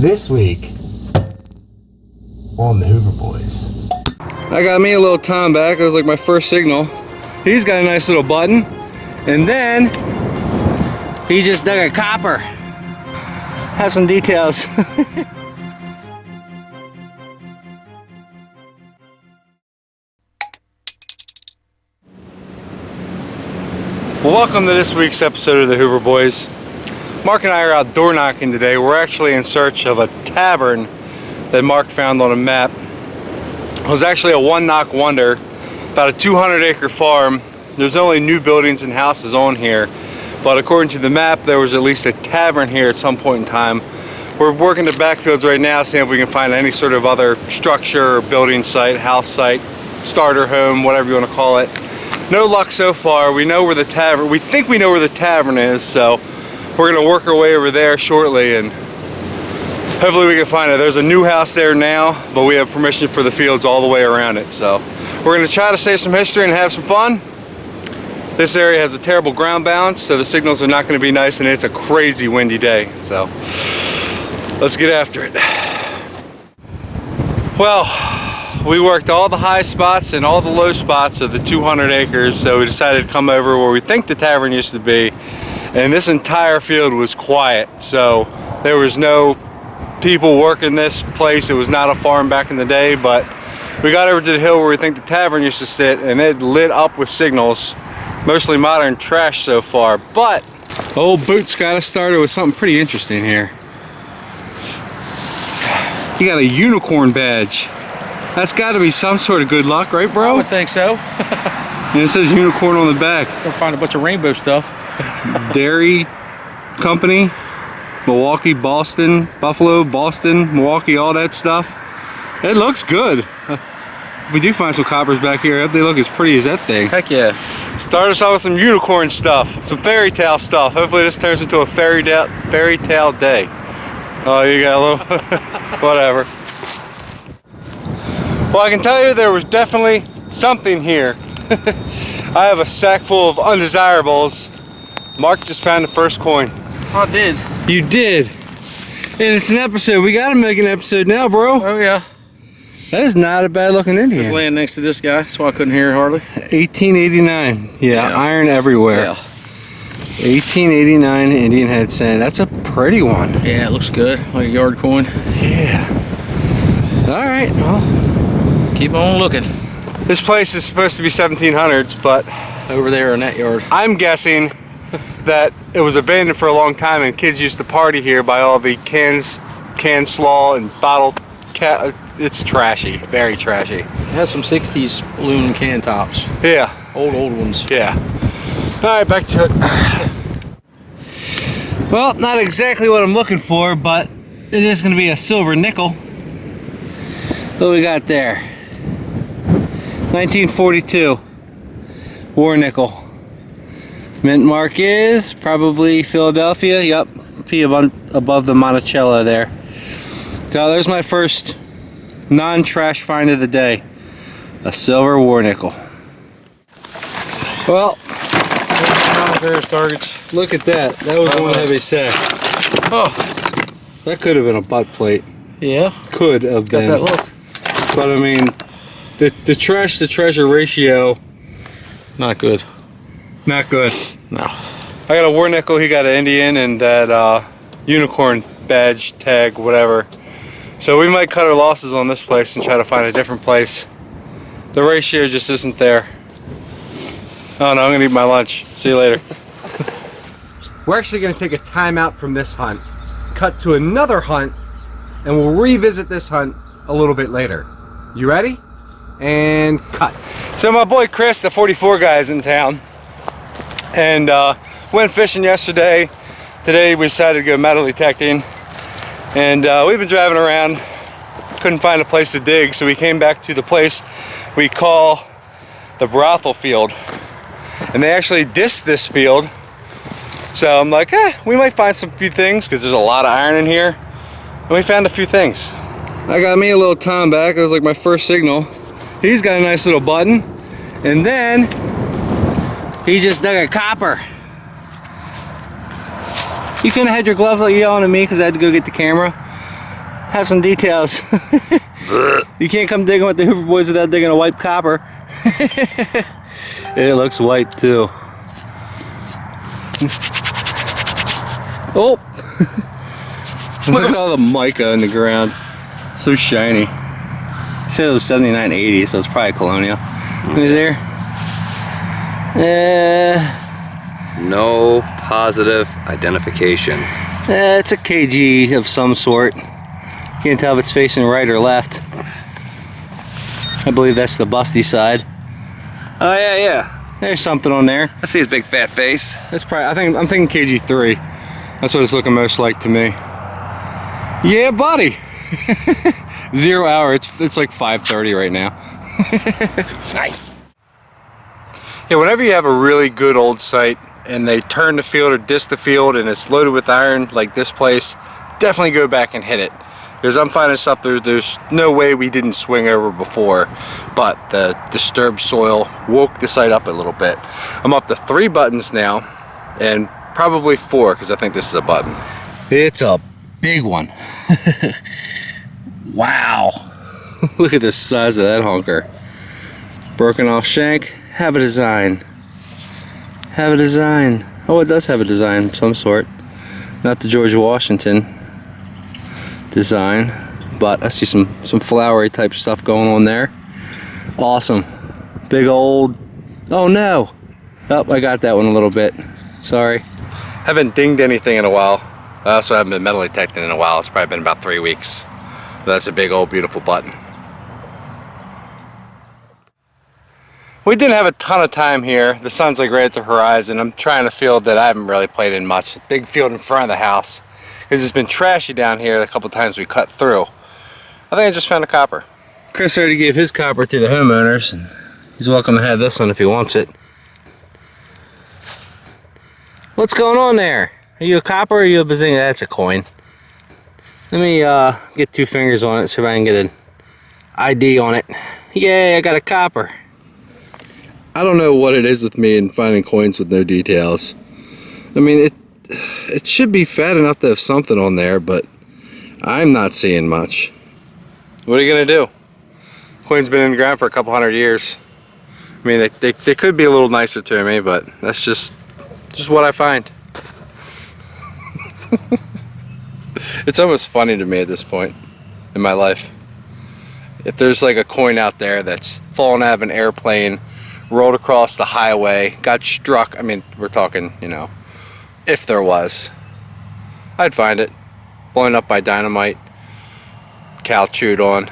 This week on the Hoover Boys. I got me a little Tom back. It was like my first signal. He's got a nice little button. And then he just dug a copper. Have some details. Well, welcome to this week's episode of the Hoover Boys. Mark and I are out door knocking today. We're actually in search of a tavern that Mark found on a map. It was actually a one-knock wonder, about a 200-acre farm. There's only new buildings and houses on here, but according to the map, there was at least a tavern here at some point in time. We're working the backfields right now, seeing if we can find any sort of other structure or building site, house site, starter home, whatever you want to call it. No luck so far. We know where the tavern, we think we know where the tavern is, so we're gonna work our way over there shortly and hopefully we can find it. There's a new house there now, but we have permission for the fields all the way around it. So we're gonna try to save some history and have some fun. This area has a terrible ground balance, so the signals are not gonna be nice, and it's a crazy windy day. So let's get after it. Well, we worked all the high spots and all the low spots of the 200 acres, so we decided to come over where we think the tavern used to be. And this entire field was quiet, so there was no people working this place. It was not a farm back in the day, but we got over to the hill where we think the tavern used to sit, and it lit up with signals. Mostly modern trash so far, but old Boots got us started with something pretty interesting here. You got a unicorn badge. That's got to be some sort of good luck, right, bro? I would think so. And it says unicorn on the back. We'll find a bunch of rainbow stuff. Dairy company, Milwaukee, Boston, Buffalo, Boston, Milwaukee, all that stuff. It looks good. If we do find some coppers back here, they look as pretty as that thing. Heck yeah. Start us off with some unicorn stuff, some fairy tale stuff. Hopefully this turns into a fairy tale day. Oh, you got a little, whatever. Well, I can tell you there was definitely something here. I have a sack full of undesirables. Mark just found the first coin. I did. You did. And it's an episode. We gotta make an episode now, bro. Oh yeah. That is not a bad looking Indian. Just laying next to this guy, so I couldn't hear it hardly. 1889. Yeah, iron everywhere. Yeah. 1889 Indian head sand. That's a pretty one. Yeah, it looks good. Like a yard coin. Yeah. All right. Well, keep on looking. This place is supposed to be 1700s, but over there in that yard, I'm guessing that it was abandoned for a long time, and kids used to party here by all the can slaw and bottle cat. It's trashy, very trashy. it has some 60s aluminum can tops. Yeah. Old ones. Yeah. All right, back to it. Well, not exactly what I'm looking for, but it is going to be a silver nickel. What we got there? 1942 war nickel. Mint mark is probably Philadelphia. Yep, P above the Monticello there. So there's my first non-trash find of the day. A silver war nickel. Well, there's targets. Look at that. That was one heavy sack. Oh, that could have been a butt plate. yeah. Could have been. Got that look. But I mean, the trash to treasure ratio, Not good. not good. No. I got a war nickel, he got an Indian, and that unicorn badge, tag, whatever. So we might cut our losses on this place and try to find a different place. The ratio just isn't there. Oh no, I'm gonna eat my lunch. See you later. We're actually gonna take a time out from this hunt, cut to another hunt, and we'll revisit this hunt a little bit later. You ready? And cut. So my boy Chris, the 44 guy, is in town, and went fishing yesterday. Today we decided to go metal detecting, and we've been driving around, couldn't find a place to dig, so we came back to the place we call the Brothel Field, and they actually dissed this field. So I'm like, we might find some few things, because there's a lot of iron in here, and we found a few things. I got me a little Tom back. It was like my first signal. He's got a nice little button, and then he just dug a copper. You couldn't have had your gloves like yelling at me because I had to go get the camera. have some details. You can't come digging with the Hoover boys without digging a white copper. It looks white too. Oh! Look at all the mica in the ground. So shiny. It said it was 79.80, so it's probably Colonial. Is there? No positive identification. It's a KG of some sort. Can't tell if it's facing right or left. I believe that's the busty side. Oh yeah. There's something on there. I see his big fat face. That's probably, I'm thinking KG3. That's what it's looking most like to me. Yeah, buddy. 0 hour. It's like 5:30 right now. Nice. Yeah, whenever you have a really good old site and they turn the field or disc the field and it's loaded with iron like this place, definitely go back and hit it. Because I'm finding stuff there's no way we didn't swing over before, but the disturbed soil woke the site up a little bit. I'm up to 3 buttons now, and probably 4 because I think this is a button. It's a big one. Wow. Look at the size of that honker. Broken off shank. Have a design. Have a design. Oh, it does have a design of some sort. Not the George Washington design, but I see some flowery type stuff going on there. Awesome. Big old, oh no. Oh, I got that one a little bit. Sorry. Haven't dinged anything in a while. I also haven't been metal detecting in a while. It's probably been about 3 weeks. But that's a big old beautiful button. We didn't have a ton of time here. The sun's like right at the horizon. I'm trying a field that I haven't really played in much. Big field in front of the house. Because it's been trashy down here a couple times we cut through. I think I just found a copper. Chris already gave his copper to the homeowners, and he's welcome to have this one if he wants it. What's going on there? Are you a copper or are you a bazinga? That's a coin. Let me get 2 fingers on it so I can get an ID on it. Yay, I got a copper. I don't know what it is with me and finding coins with no details. I mean, it should be fat enough to have something on there, but I'm not seeing much. What are you gonna do? Coin's been in the ground for a couple 100 years. I mean, they could be a little nicer to me, but that's just what I find. It's almost funny to me at this point in my life. If there's like a coin out there that's fallen out of an airplane, rolled across the highway, got struck, I mean, we're talking, you know, if there was, I'd find it. Blown up by dynamite, cow chewed on.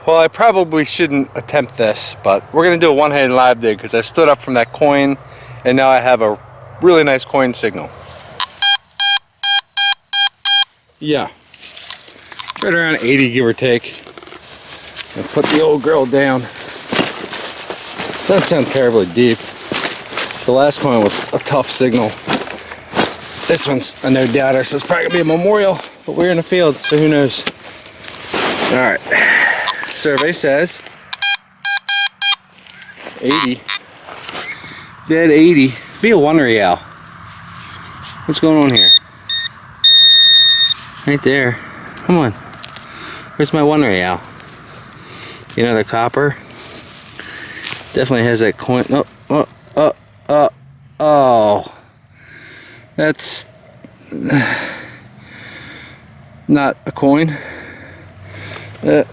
Well, I probably shouldn't attempt this, but we're gonna do a one-handed live dig because I stood up from that coin and now I have a really nice coin signal. Yeah, right around 80 give or take. And put the old girl down. Doesn't sound terribly deep. The last coin was a tough signal. This one's a no doubter, so it's probably gonna be a memorial, but we're in the field, so who knows. All right, survey says 80. Dead 80. Be a one real. What's going on here? Right there. Come on. Where's my one real? You know, the copper definitely has that coin. Oh, that's not a coin. Look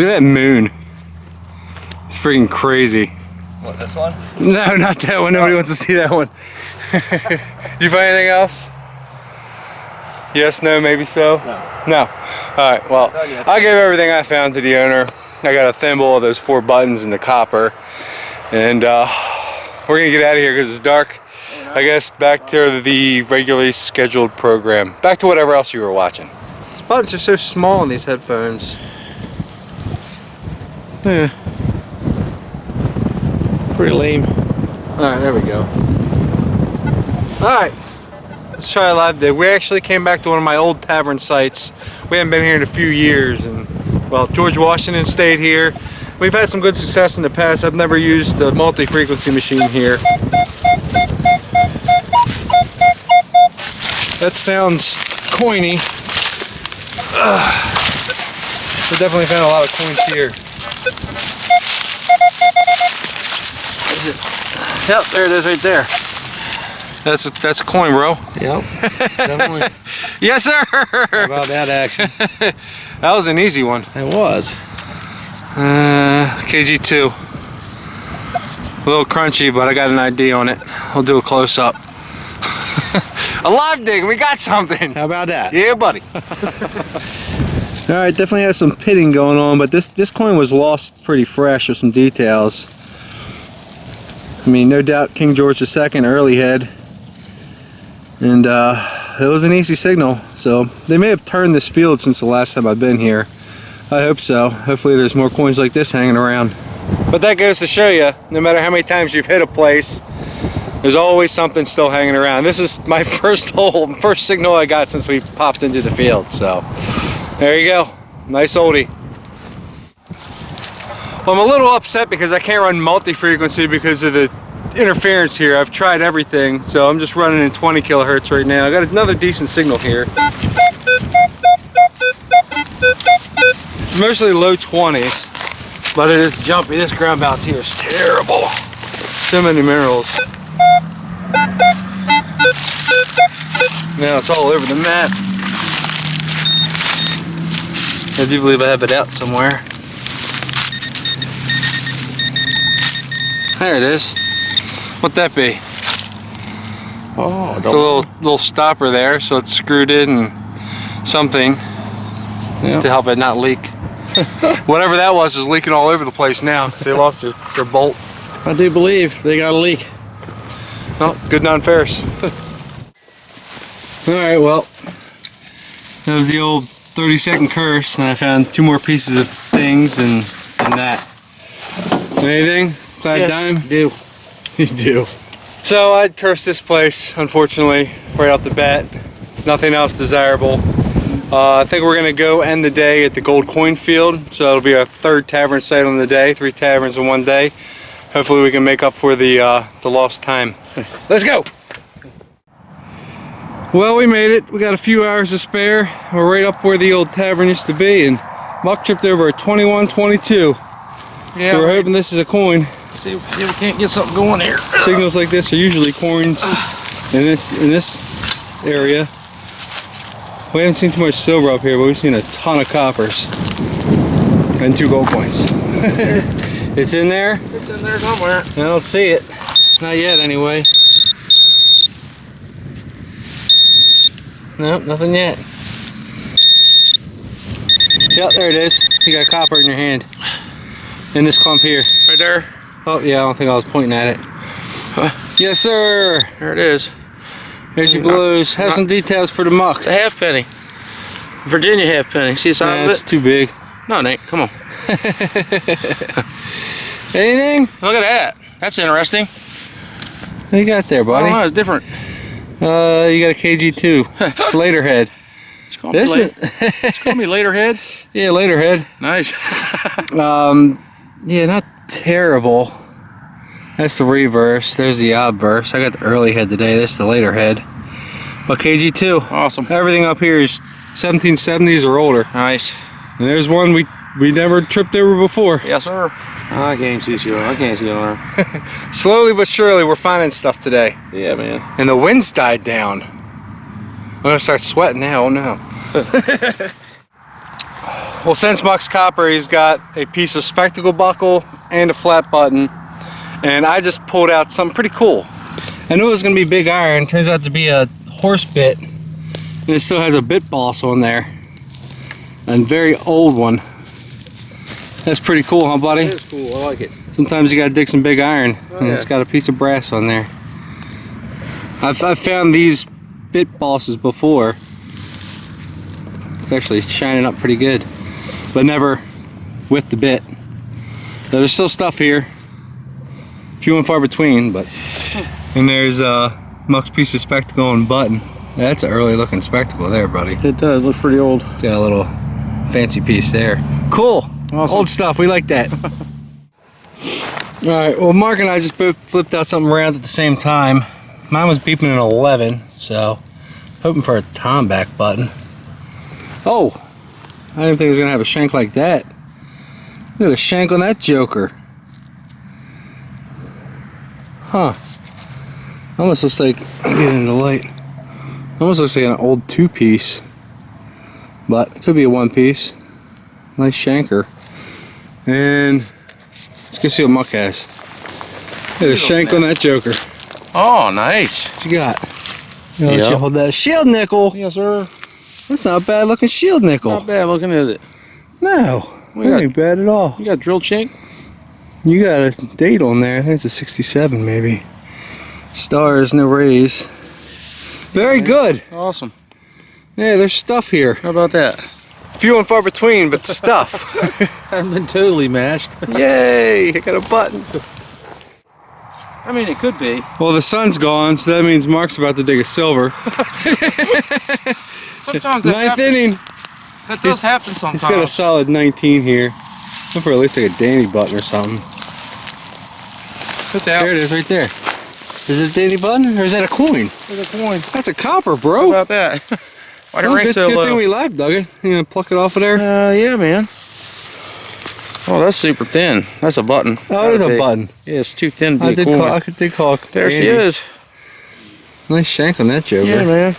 at that moon. It's freaking crazy. What, this one? No, not that one. Nobody wants to see that one. Did you find anything else? Yes, no, maybe so? No. Alright, well, I gave everything I found to the owner. I got a thimble of those 4 buttons and the copper. And we're going to get out of here because it's dark. I guess back to the regularly scheduled program. Back to whatever else you were watching. These buttons are so small in these headphones. Yeah. Pretty lame. Alright, there we go. Alright. Let's try a live dig. We actually came back to one of my old tavern sites. We haven't been here in a few years, and well, George Washington stayed here. we've had some good success in the past. I've never used the multi-frequency machine here. That sounds coiny. We definitely found a lot of coins here. Is it? Yep, there it is right there. That's a coin, bro. Yep. Definitely. Yes, sir. How about that action? That was an easy one. It was. KG2. A little crunchy, but I got an ID on it. We'll do a close up. A live dig. We got something. How about that? Yeah, buddy. All right, definitely has some pitting going on, but this coin was lost pretty fresh with some details. I mean, no doubt King George II early head, and it was an easy signal. So they may have turned this field since the last time I've been here. I hope so. Hopefully there's more coins like this hanging around. But that goes to show you, no matter how many times you've hit a place, there's always something still hanging around. This is my first signal I got since we popped into the field. So there you go, nice oldie. Well, I'm a little upset because I can't run multi-frequency because of the interference here. I've tried everything, so I'm just running in 20 kilohertz right now. I got another decent signal here. Mostly low 20s, but it is jumpy. This ground bounce here is terrible. So many minerals. Now it's all over the map. I do believe I have it out somewhere. There it is. What'd that be? Oh, It's a little stopper there, so it's screwed in something to help it not leak. Whatever that was is leaking all over the place now because they lost their bolt. I do believe they got a leak. Oh, good non-ferrous. All right, well, that was the old 30-second curse, and I found 2 more pieces of things and that. Anything? Glad dime? Do. You do. So I'd curse this place, unfortunately, right off the bat. Nothing else desirable. I think we're gonna go end the day at the Gold Coin Field. So it'll be our 3rd tavern site on the day, 3 taverns in one day. Hopefully we can make up for the lost time. Let's go. Well, we made it. We got a few hours to spare. We're right up where the old tavern used to be, and Muck tripped over a 2122. Yeah. So we're hoping this is a coin. See if we can't get something going here. Signals like this are usually coins in this area. We haven't seen too much silver up here, but we've seen a ton of coppers and 2 gold coins. It's in there? It's in there somewhere. I don't see it. Not yet, anyway. Nope, nothing yet. Yep, there it is. You got a copper in your hand. In this clump here. Right there. Oh, yeah, I don't think I was pointing at it. Yes, sir. There it is. Here's your blues. Have some details for the muck. It's a halfpenny. Virginia halfpenny. See the side of That's it? too big. No, it ain't. Come on. Anything? Look at that. That's interesting. What you got there, buddy? Oh, it's different. You got a KG2. Later head. It's called me, it's called me later head. Yeah, later head. Nice. Yeah, not terrible. That's the reverse. There's the obverse. I got the early head today. This is the later head. But KG2. Awesome. Everything up here is 1770s or older. Nice. And there's one we never tripped over before. Yes, sir. I can't see you. I can't see your arm. Slowly but surely, we're finding stuff today. Yeah, man. And the wind's died down. I'm gonna start sweating now. Oh no. Well, since Muck's copper, he's got a piece of spectacle buckle and a flat button. And I just pulled out something pretty cool. I knew it was gonna be big iron. Turns out to be a horse bit. And it still has a bit boss on there. A very old one. That's pretty cool, huh, buddy? It is cool. I like it. Sometimes you gotta dig some big iron, and yeah. it's got a piece of brass on there. I've found these bit bosses before. It's actually shining up pretty good, but never with the bit. So there's still stuff here. Few and far between, but. And there's Muck's piece of spectacle and button. That's an early looking spectacle there, buddy. It does. Looks pretty old. Got a little fancy piece there. Cool. Awesome. Old stuff, we like that. Alright, well Mark and I just both flipped out something round at the same time. Mine was beeping an 11, so hoping for a Tom back button. Oh, I didn't think it was gonna have a shank like that. Look at a shank on that joker. Huh. Almost looks like, I'll get in the light. Almost looks like an old 2-piece. But it could be a 1-piece. Nice shanker. And let's go see what Muck has. There's a shank on that joker. Oh, nice. What you got? You let you hold that shield nickel. Yes, sir. That's not a bad looking shield nickel. Not bad looking, is it? No, that ain't bad at all. You got drilled shank? You got a date on there. I think it's a 67 maybe. Stars, no rays. Very good. Awesome. Yeah, there's stuff here. How about that? Few and far between, but stuff. I've been totally mashed. Yay! I got a button. I mean, it could be. Well, the sun's gone, so that means Mark's about to dig a silver. Sometimes that Ninth happens. inning. That does happen sometimes. He's got a solid 19 here. Look for at least like a Danny button or something. Put that. There it is, right there. Is it a Danny button or is that a coin? There's a coin. That's a copper, bro. How about that? Why the Well, ring good, so good low? thing we live dug it. You gonna pluck it off of there? Yeah, man. Oh, that's super thin. That's a button. Oh, it is a button. Yeah, it's too thin to I be a did coin. call. I did call. There she Danny. is. Nice shank on that joker. Yeah, man.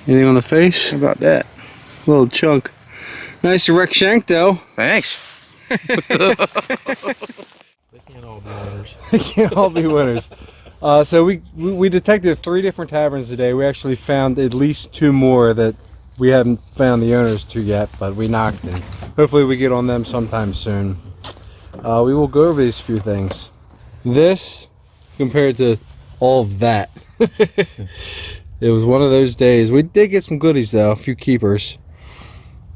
Anything on the face? How about that? Little chunk. Nice direct shank though. Thanks. They can't all be winners. So we detected 3 different taverns today. We actually found at least 2 more that we haven't found the owners to yet, but we knocked and hopefully we get on them sometime soon. We will go over these few things. This compared to all of that. It was one of those days. We did get some goodies though, a few keepers.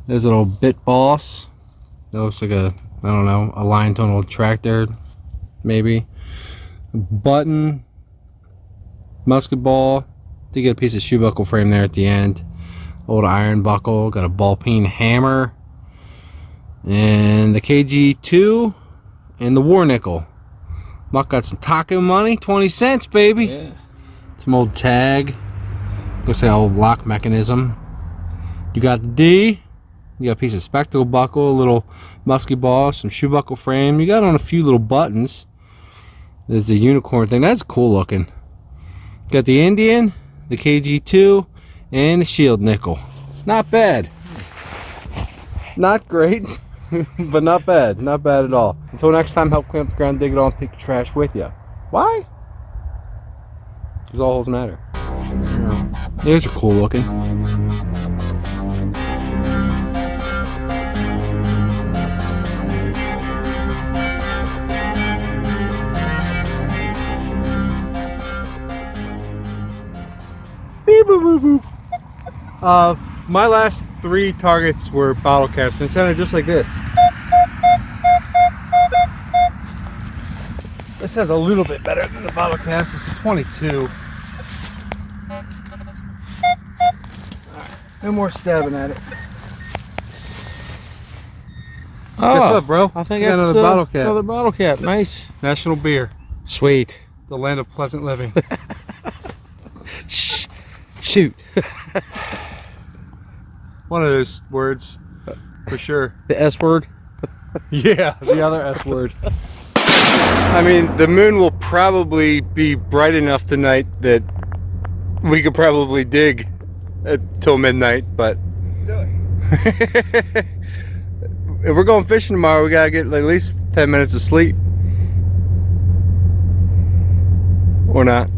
There's an old bit boss. That looks like a, I don't know, a line to an old tractor, maybe. A button, musket ball. Did get a piece of shoe buckle frame there at the end. Old iron buckle. Got a ball peen hammer. And the KG2 and the war nickel. Muck got some taco money, 20 cents, baby. Yeah. Some old tag. Looks like an old lock mechanism. You got the D. You got a piece of spectacle buckle, a little musky ball, some shoe buckle frame. You got on a few little buttons. There's the unicorn thing. That's cool looking. Got the Indian, the KG2, and the shield nickel. Not bad. Not great, but not bad. Not bad at all. Until next time, help clean up the ground, dig it all, and take the trash with you. Why? Because all holes matter. Those are cool looking. My last 3 targets were bottle caps, and it sounded just like this. This sounds a little bit better than the bottle caps. It's a 22. Alright, no more stabbing at it. Oh, Guess what, bro? I think We got that's another bottle cap. Another bottle cap. Nice. National beer. Sweet. The land of pleasant living. Shoot. One of those words, for sure. The S word. Yeah, the other S word. I mean, the moon will probably be bright enough tonight that we could probably dig till midnight, but if we're going fishing tomorrow, we gotta get at least 10 minutes of sleep. Or not.